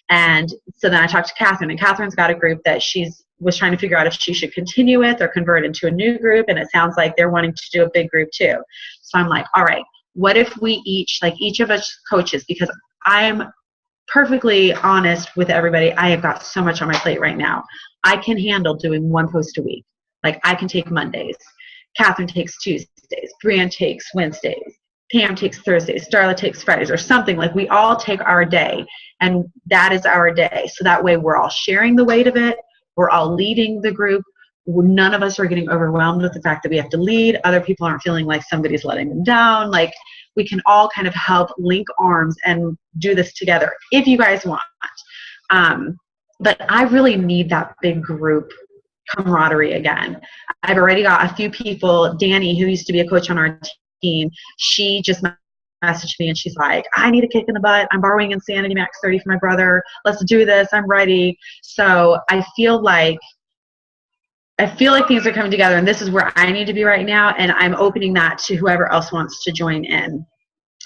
And so then I talked to Catherine, and Catherine's got a group that was trying to figure out if she should continue with or convert into a new group. And it sounds like they're wanting to do a big group too. So I'm like, all right, what if we each of us coaches, because I'm perfectly honest with everybody, I have got so much on my plate right now. I can handle doing one post a week. Like I can take Mondays. Catherine takes Tuesdays. Brianne takes Wednesdays. Pam takes Thursdays. Starla takes Fridays, or something. Like we all take our day, and that is our day. So that way we're all sharing the weight of it. We're all leading the group. None of us are getting overwhelmed with the fact that we have to lead. Other people aren't feeling like somebody's letting them down. Like we can all kind of help link arms and do this together if you guys want. But I really need that big group camaraderie again. I've already got a few people. Danny, who used to be a coach on our team, she just messaged me and she's like, I need a kick in the butt. I'm borrowing Insanity Max 30 for my brother. Let's do this. I'm ready. So I feel like things are coming together, and this is where I need to be right now, and I'm opening that to whoever else wants to join in.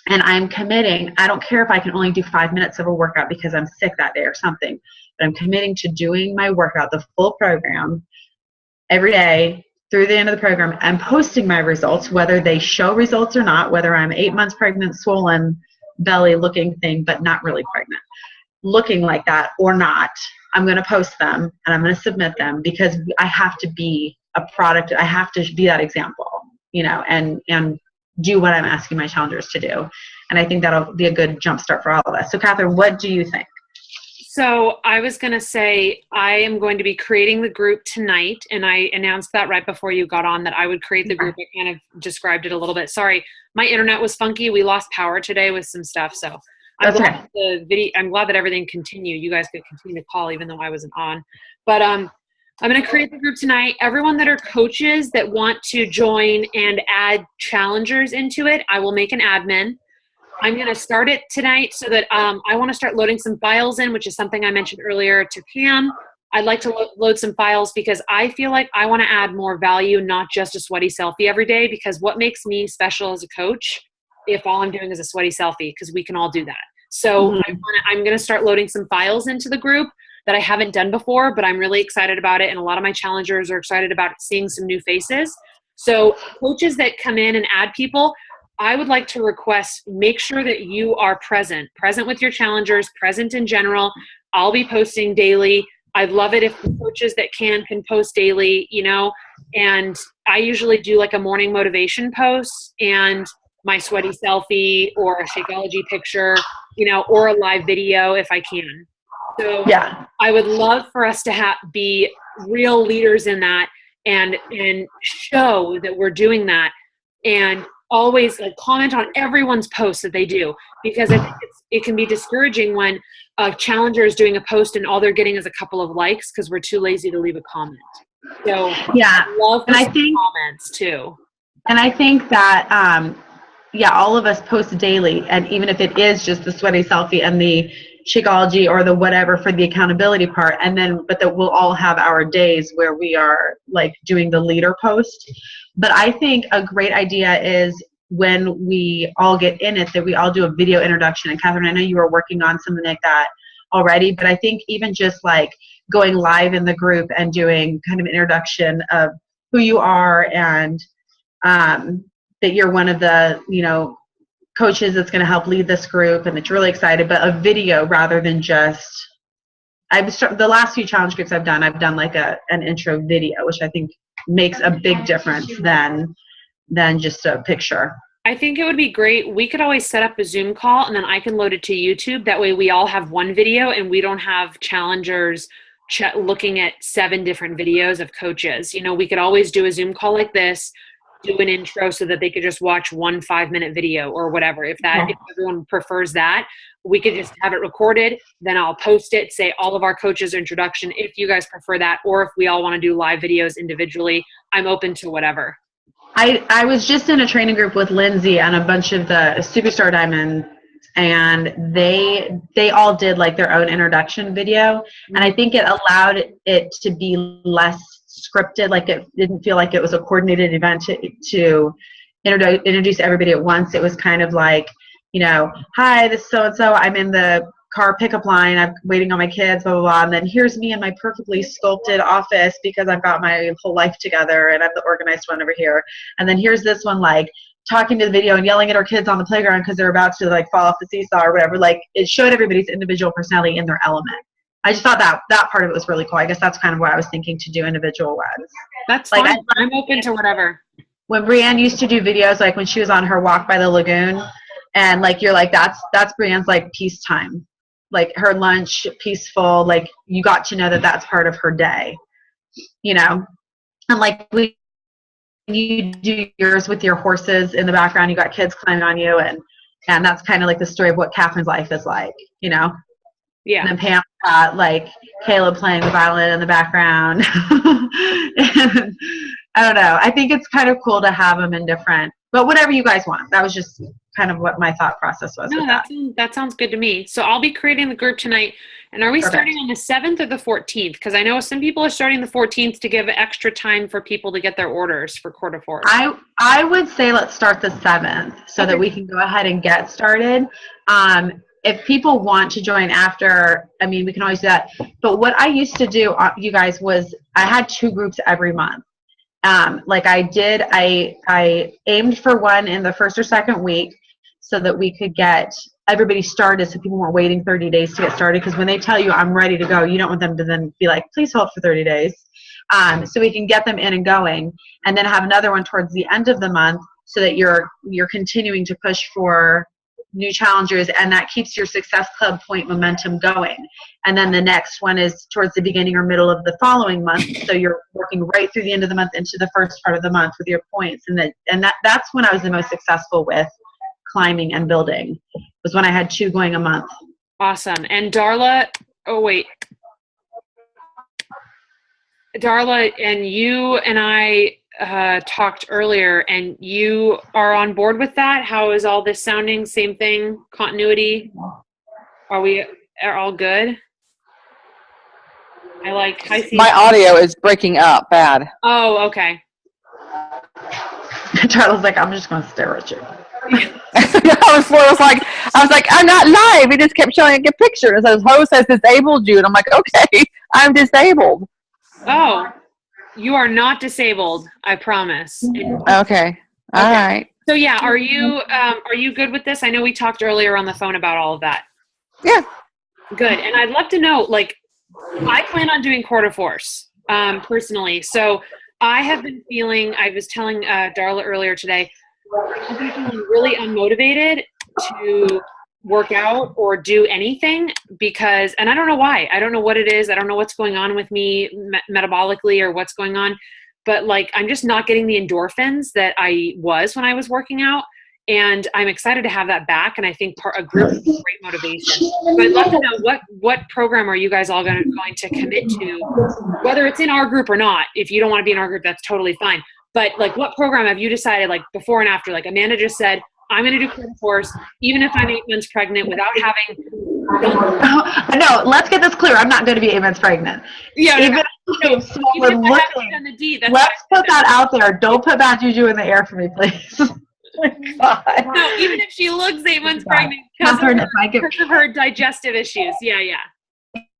And I'm committing. I don't care if I can only do 5 minutes of a workout because I'm sick that day or something, but I'm committing to doing my workout, the full program, every day through the end of the program, and posting my results, whether they show results or not, whether I'm 8 months pregnant, swollen, belly looking thing, but not really pregnant, looking like that or not. I'm going to post them and I'm going to submit them because I have to be a product. I have to be that example, and do what I'm asking my challengers to do. And I think that'll be a good jumpstart for all of us. So Catherine, what do you think? So I was going to say, I am going to be creating the group tonight. And I announced that right before you got on that I would create the group. I kind of described it a little bit. Sorry, my internet was funky. We lost power today with some stuff. So I'm glad that everything continued. You guys could continue to call even though I wasn't on. But I'm going to create the group tonight. Everyone that are coaches that want to join and add challengers into it, I will make an admin. I'm going to start it tonight so that I want to start loading some files in, which is something I mentioned earlier to Pam. I'd like to load some files because I feel like I want to add more value, not just a sweaty selfie every day, because what makes me special as a coach if all I'm doing is a sweaty selfie, because we can all do that. So I'm going to start loading some files into the group that I haven't done before, but I'm really excited about it. And a lot of my challengers are excited about seeing some new faces. So coaches that come in and add people, I would like to request, make sure that you are present with your challengers, present in general. I'll be posting daily. I'd love it if the coaches that can post daily, and I usually do like a morning motivation post and my sweaty selfie or a Shakeology picture, or a live video if I can. So yeah, I would love for us to be real leaders in that and show that we're doing that, and always comment on everyone's posts that they do, because I think it can be discouraging when a challenger is doing a post and all they're getting is a couple of likes because we're too lazy to leave a comment. So yeah, I love comments too. And I think that all of us post daily, and even if it is just the sweaty selfie and the Shakeology or the whatever for the accountability part, but that we'll all have our days where we are doing the leader post. But I think a great idea is when we all get in it, that we all do a video introduction. And Catherine, I know you were working on something like that already, but I think even just going live in the group and doing kind of an introduction of who you are and that you're one of the, coaches that's going to help lead this group and that you're really excited, but a video rather than just, the last few challenge groups I've done an intro video, which I think makes a big difference than just a picture. I think it would be great. We could always set up a Zoom call and then I can load it to YouTube. That way we all have one video and we don't have challengers looking at 7 different videos of coaches. We could always do a Zoom call like this, do an intro so that they could just watch 1 5-minute video or whatever. If everyone prefers that, we could just have it recorded. Then I'll post it, say all of our coaches introduction if you guys prefer that, or if we all want to do live videos individually, I'm open to whatever. I was just in a training group with Lindsay and a bunch of the Superstar Diamond, and they all did their own introduction video. And I think it allowed it to be less scripted. It didn't feel like it was a coordinated event to introduce everybody at once. It was kind of hi, this is so-and-so. I'm in the car pickup line. I'm waiting on my kids, blah, blah, blah. And then here's me in my perfectly sculpted office because I've got my whole life together and I'm the organized one over here. And then here's this one, like, talking to the video and yelling at our kids on the playground because they're about to, like, fall off the seesaw or whatever. Like, it showed everybody's individual personality in their element. I just thought that part of it was really cool. I guess that's kind of what I was thinking to do individual ones. That's like, fine. I'm open to whatever. When Brienne used to do videos, like when she was on her walk by the lagoon, and like you're like, that's Brienne's like peacetime, like her lunch, peaceful. Like you got to know that that's part of her day, you know. And like when you do yours with your horses in the background, you got kids climbing on you, and that's kind of like the story of what Catherine's life is like, you know. Yeah. And then Pam got like Caleb playing the violin in the background. And I don't know. I think it's kind of cool to have them in different, but whatever you guys want. That was just kind of what my thought process was. No, that sounds good to me. So I'll be creating the group tonight. And are we starting on the 7th or the 14th? Because I know some people are starting the 14th to give extra time for people to get their orders for Quarter Force. I would say let's start the 7th so that we can go ahead and get started. If people want to join after, I mean, we can always do that. But what I used to do, you guys, was I had 2 groups every month. Like I aimed for one in the first or second week so that we could get everybody started so people weren't waiting 30 days to get started. Because when they tell you I'm ready to go, you don't want them to then be like, please hold for 30 days. So we can get them in and going, and then have another one towards the end of the month so that you're continuing to push for new challengers, and that keeps your Success Club point momentum going. And then the next one is towards the beginning or middle of the following month, so you're working right through the end of the month into the first part of the month with your points. And that's when I was the most successful with climbing and building, was when I had 2 going a month. Awesome. And Darla and you and I talked earlier, and you are on board with that. How is all this sounding? Same thing, continuity? Are all good? I see my audio is breaking up bad. Oh, okay. Charlie's like, I'm just going to stare at you. I was like, I'm not live. He just kept showing a picture. It says, host has disabled you. And I'm like, okay, I'm disabled. Oh, you are not disabled, I promise. Okay. All right. So yeah, are you good with this? I know we talked earlier on the phone about all of that. Yeah. Good. And I'd love to know, like, I plan on doing Quarter Force, personally. So I have been feeling, I was telling Darla earlier today, I've been feeling really unmotivated to work out or do anything because, and I don't know why. I don't know what it is. I don't know what's going on with me metabolically or what's going on, but like, I'm just not getting the endorphins that I was when I was working out. And I'm excited to have that back. And I think a group is great motivation. So I'd love to know what program are you guys all going to commit to, whether it's in our group or not. If you don't want to be in our group, that's totally fine. But like, what program have you decided, like before and after? Like Amanda just said, I'm going to do Quarter Force, even if I'm 8 months pregnant, without having. No, let's get this clear. I'm not going to be 8 months pregnant. Yeah, even if let's put that out there. Don't put bad juju in the air for me, please. God. No, even if she looks 8 months pregnant because of her digestive issues. Yeah.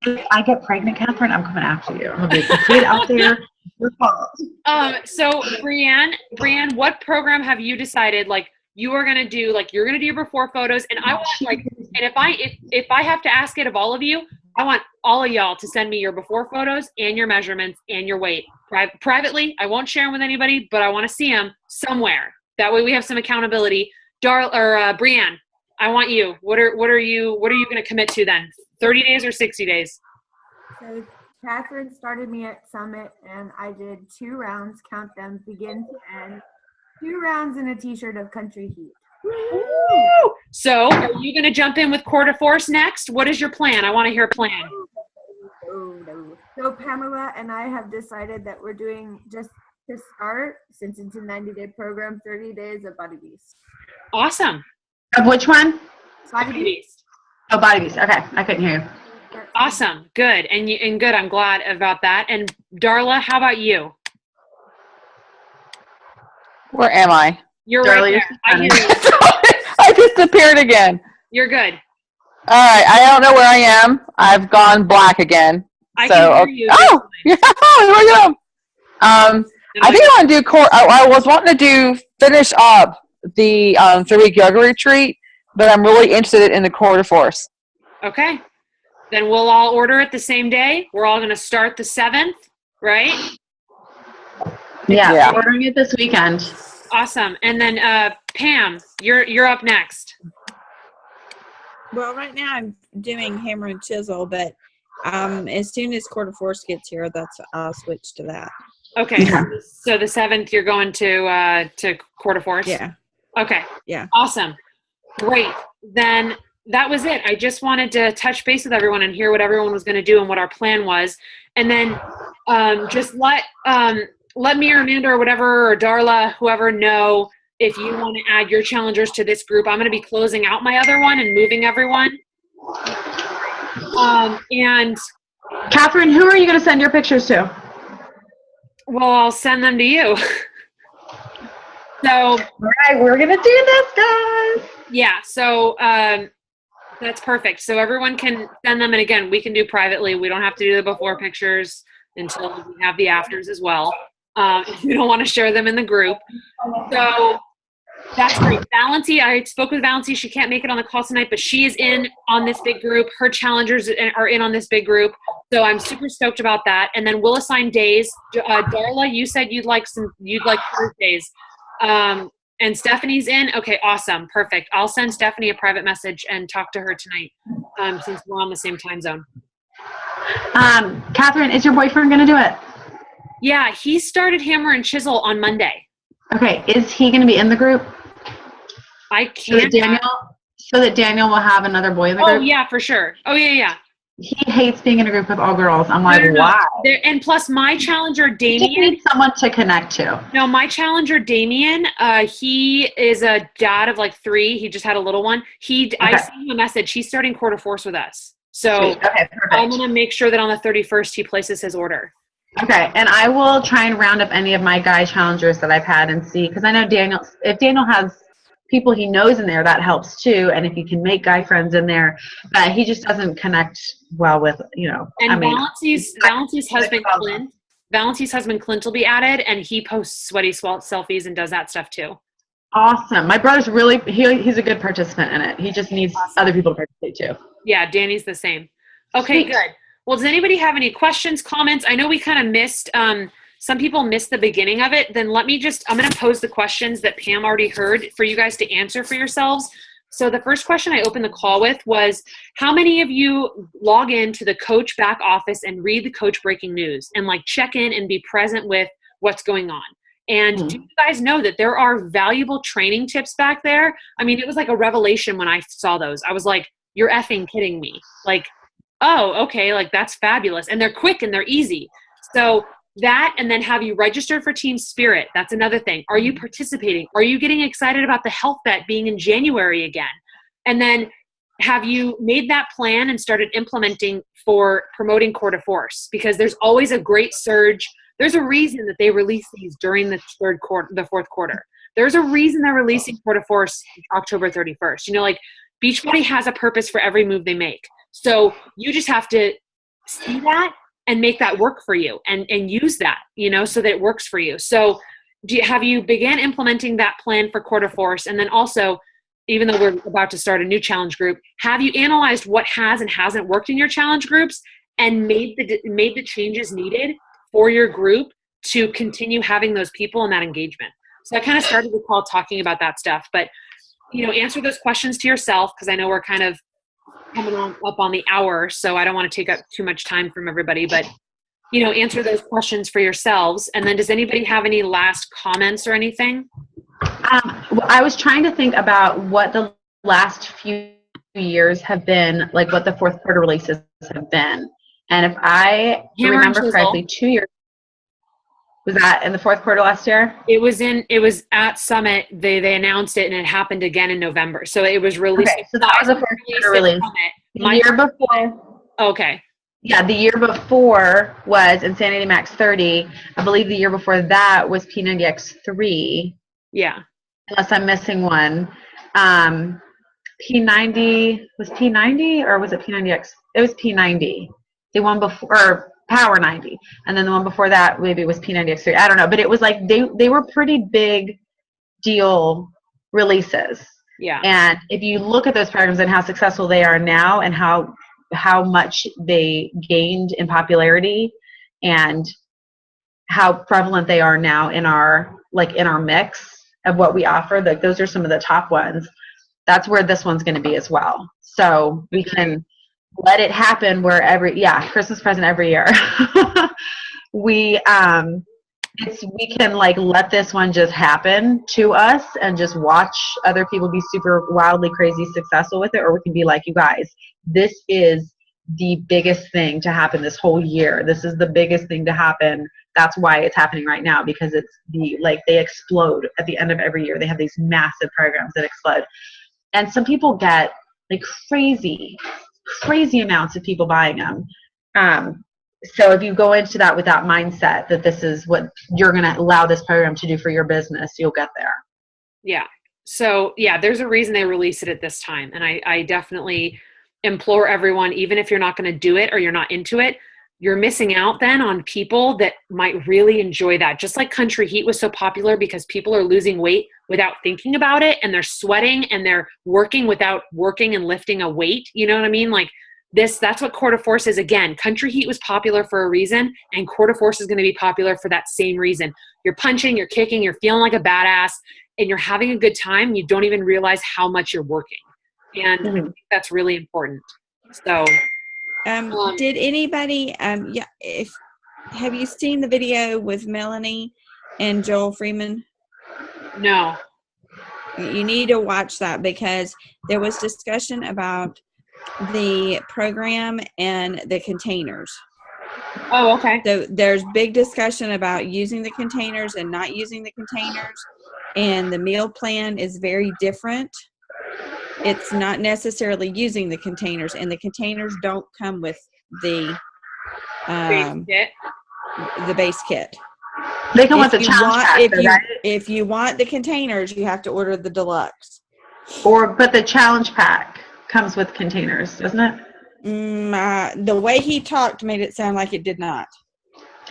If I get pregnant, Catherine, I'm coming after you. I'm going to be complete out there. Your fault. So Brienne, what program have you decided, like, you are going to do, like, you're going to do your before photos, and I want, like, and if I have to ask it of all of you, I want all of y'all to send me your before photos and your measurements and your weight. Privately, I won't share them with anybody, but I want to see them somewhere. That way we have some accountability. Brienne, I want you. What are you going to commit to then? 30 days or 60 days? So Catherine started me at Summit, and I did 2 rounds, count them, begin to end. 2 rounds in a t-shirt of Country Heat. Woo! So are you going to jump in with Quarter Force next? What is your plan? I want to hear a plan. No. So Pamela and I have decided that we're doing, just to start, since it's a 90-day program, 30 days of Body Beast. Awesome. Of which one? Body Beast. Oh, Body Beast. Okay, I couldn't hear you. Awesome. Good. And good. I'm glad about that. And Darla, how about you? Where am I? You're Darla, right there. I hear you. I disappeared again. You're good. All right. I don't know where I am. I've gone black again. I So, can hear you. oh, yeah. Here we go. I think I want to do I was wanting to finish up the 3-week yoga retreat, but I'm really interested in the quarter force. Okay. Then we'll all order it the same day. We're all going to start the 7th, right? Yeah, ordering it this weekend. Awesome. And then Pam, you're up next. Well, right now I'm doing hammer and chisel, but as soon as quarter force gets here, I'll switch to that. Okay. Yeah. So the 7th, you're going to quarter force? Yeah. Okay. Yeah. Awesome. Great. Then that was it. I just wanted to touch base with everyone and hear what everyone was going to do and what our plan was. And then just let me or Amanda or whatever, or Darla, whoever, know if you want to add your challengers to this group. I'm going to be closing out my other one and moving everyone. And Catherine, who are you going to send your pictures to? Well, I'll send them to you. So, all right, we're going to do this, guys. Yeah. So that's perfect. So everyone can send them. And again, we can do privately. We don't have to do the before pictures until we have the afters as well. If you don't want to share them in the group. So that's great. Valenty, I spoke with Valenty. She can't make it on the call tonight, but she is in on this big group. Her challengers are in on this big group. So I'm super stoked about that. And then we'll assign days. Darla, you said you'd like Thursdays. And Stephanie's in. Okay, awesome. Perfect. I'll send Stephanie a private message and talk to her tonight since we're on the same time zone. Catherine, is your boyfriend going to do it? Yeah, he started Hammer and Chisel on Monday. Okay, is he going to be in the group? I can't. So that Daniel will have another boy in the group? Oh, yeah, for sure. Oh, yeah. He hates being in a group with all girls. I'm like, wow. And plus, my challenger, Damien. You need someone to connect to. No, my challenger, Damien, he is a dad of like 3. He just had a little one. I sent him a message. He's starting quarter force with us. So I'm going to make sure that on the 31st, he places his order. Okay, and I will try and round up any of my guy challengers that I've had and see, because I know if Daniel has people he knows in there, that helps too, and if he can make guy friends in there, but he just doesn't connect well with, And Valenty's husband Clint will be added, and he posts sweaty selfies and does that stuff too. Awesome. My brother's really, he's a good participant in it. He just needs other people to participate too. Yeah, Danny's the same. Okay, good. Well, does anybody have any questions, comments? I know we kind of missed, some people missed the beginning of it. Then I'm going to pose the questions that Pam already heard for you guys to answer for yourselves. So the first question I opened the call with was, how many of you log into the coach back office and read the coach breaking news and check in and be present with what's going on? And do you guys know that there are valuable training tips back there? I mean, it was like a revelation when I saw those. I was like, you're effing kidding me. Oh, okay, that's fabulous. And they're quick and they're easy. So that, and then have you registered for Team Spirit? That's another thing. Are you participating? Are you getting excited about the health bet being in January again? And then have you made that plan and started implementing for promoting quarter force? Because there's always a great surge. There's a reason that they release these during the fourth quarter. There's a reason they're releasing quarter force October 31st. Beachbody has a purpose for every move they make. So you just have to see that and make that work for you and use that, so that it works for you. So have you began implementing that plan for quarter force? And then also, even though we're about to start a new challenge group, have you analyzed what has and hasn't worked in your challenge groups and made the changes needed for your group to continue having those people and that engagement? So I kind of started the call talking about that stuff, but answer those questions to yourself, because I know we're kind of coming up on the hour, so I don't want to take up too much time from everybody, but answer those questions for yourselves. And then does anybody have any last comments or anything? I was trying to think about what the last few years have been, what the fourth quarter releases have been. And if I remember correctly, 2 years. Was that in the fourth quarter last year? It was at Summit. They announced it, and it happened again in November. So it was released. Okay, so that was the fourth quarter release. The year before. Okay. Yeah, the year before was Insanity Max 30. I believe the year before that was P90X 3. Yeah. Unless I'm missing one. P90, was P90 or was it P90X? It was P90. The one before, or Power 90. And then the one before that, maybe it was P90X3. I don't know. But it was like they were pretty big deal releases. Yeah. And if you look at those programs and how successful they are now and how much they gained in popularity and how prevalent they are now in our mix of what we offer, like those are some of the top ones. That's where this one's going to be as well. So we can let it happen wherever, Christmas present every year. We can like let this one just happen to us and just watch other people be super wildly crazy successful with it, or we can be like, you guys, this is the biggest thing to happen this whole year. This is the biggest thing to happen. That's why it's happening right now, because it's they explode at the end of every year. They have these massive programs that explode. And some people get like crazy amounts of people buying them. So if you go into that with that mindset that this is what you're going to allow this program to do for your business, you'll get there. Yeah. So there's a reason they release it at this time. And I definitely implore everyone, even if you're not going to do it or you're not into it, you're missing out then on people that might really enjoy that. Just like Country Heat was so popular because people are losing weight without thinking about it, and they're sweating and they're working without working and lifting a weight. You know what I mean? Like that's what Core de Force is. Again, Country Heat was popular for a reason, and Core de Force is going to be popular for that same reason. You're punching, you're kicking, you're feeling like a badass, and you're having a good time. You don't even realize how much you're working. And I think that's really important. So, did anybody, have you seen the video with Melanie and Joel Freeman? No. You need to watch that, because there was discussion about the program and the containers. Oh, okay. So there's big discussion about using the containers and not using the containers. And the meal plan is very different. It's not necessarily using the containers, and the containers don't come with the base kit. They come with the challenge pack, if you want the containers, you have to order the deluxe. But the challenge pack comes with containers, doesn't it? The way he talked made it sound like it did not.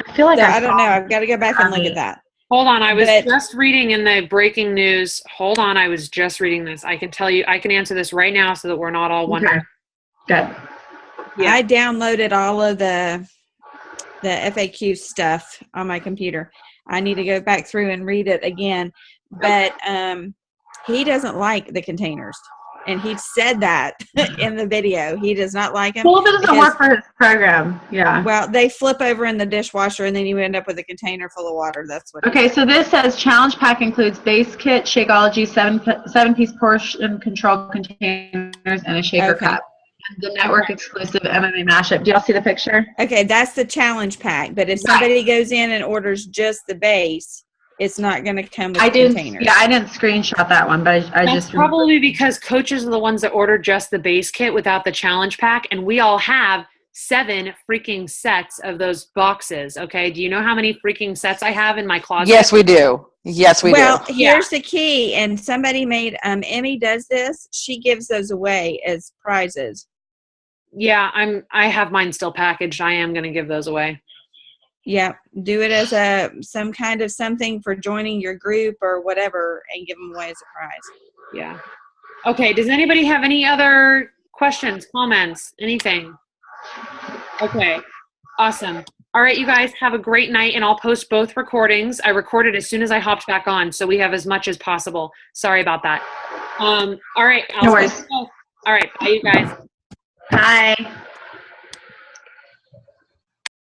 I feel like I don't know. I've got to go back and look at that. Hold on. I was just reading in the breaking news. Hold on. I was just reading this. I can tell you, I can answer this right now so that we're not all wondering. Okay. Good. Yeah. I downloaded all of the FAQ stuff on my computer. I need to go back through and read it again. But he doesn't like the containers. And he said that in the video. He does not like them. Well, if it doesn't work for his program, yeah. Well, they flip over in the dishwasher, and then you end up with a container full of water. That's what. Okay, so this says challenge pack includes base kit, Shakeology, 7-piece portion control containers, and a shaker cup. And the network exclusive MMA mashup. Do y'all see the picture? Okay, that's the challenge pack. But if somebody goes in and orders just the base, it's not going to come with containers. Yeah, I didn't screenshot that one, but I just probably because coaches are the ones that order just the base kit without the challenge pack, and we all have 7 freaking sets of those boxes. Okay, do you know how many freaking sets I have in my closet? Yes, we do. Well, here's the key, and somebody made Emmy does this. She gives those away as prizes. Yeah, I have mine still packaged. I am going to give those away. Yeah, do it as some kind of something for joining your group or whatever, and give them away as a prize. Yeah. Okay, does anybody have any other questions, comments, anything? Okay, awesome. All right, you guys have a great night, and I'll post both recordings. I recorded as soon as I hopped back on, so we have as much as possible. Sorry about that. All right. No worries. All right, bye, you guys. Bye.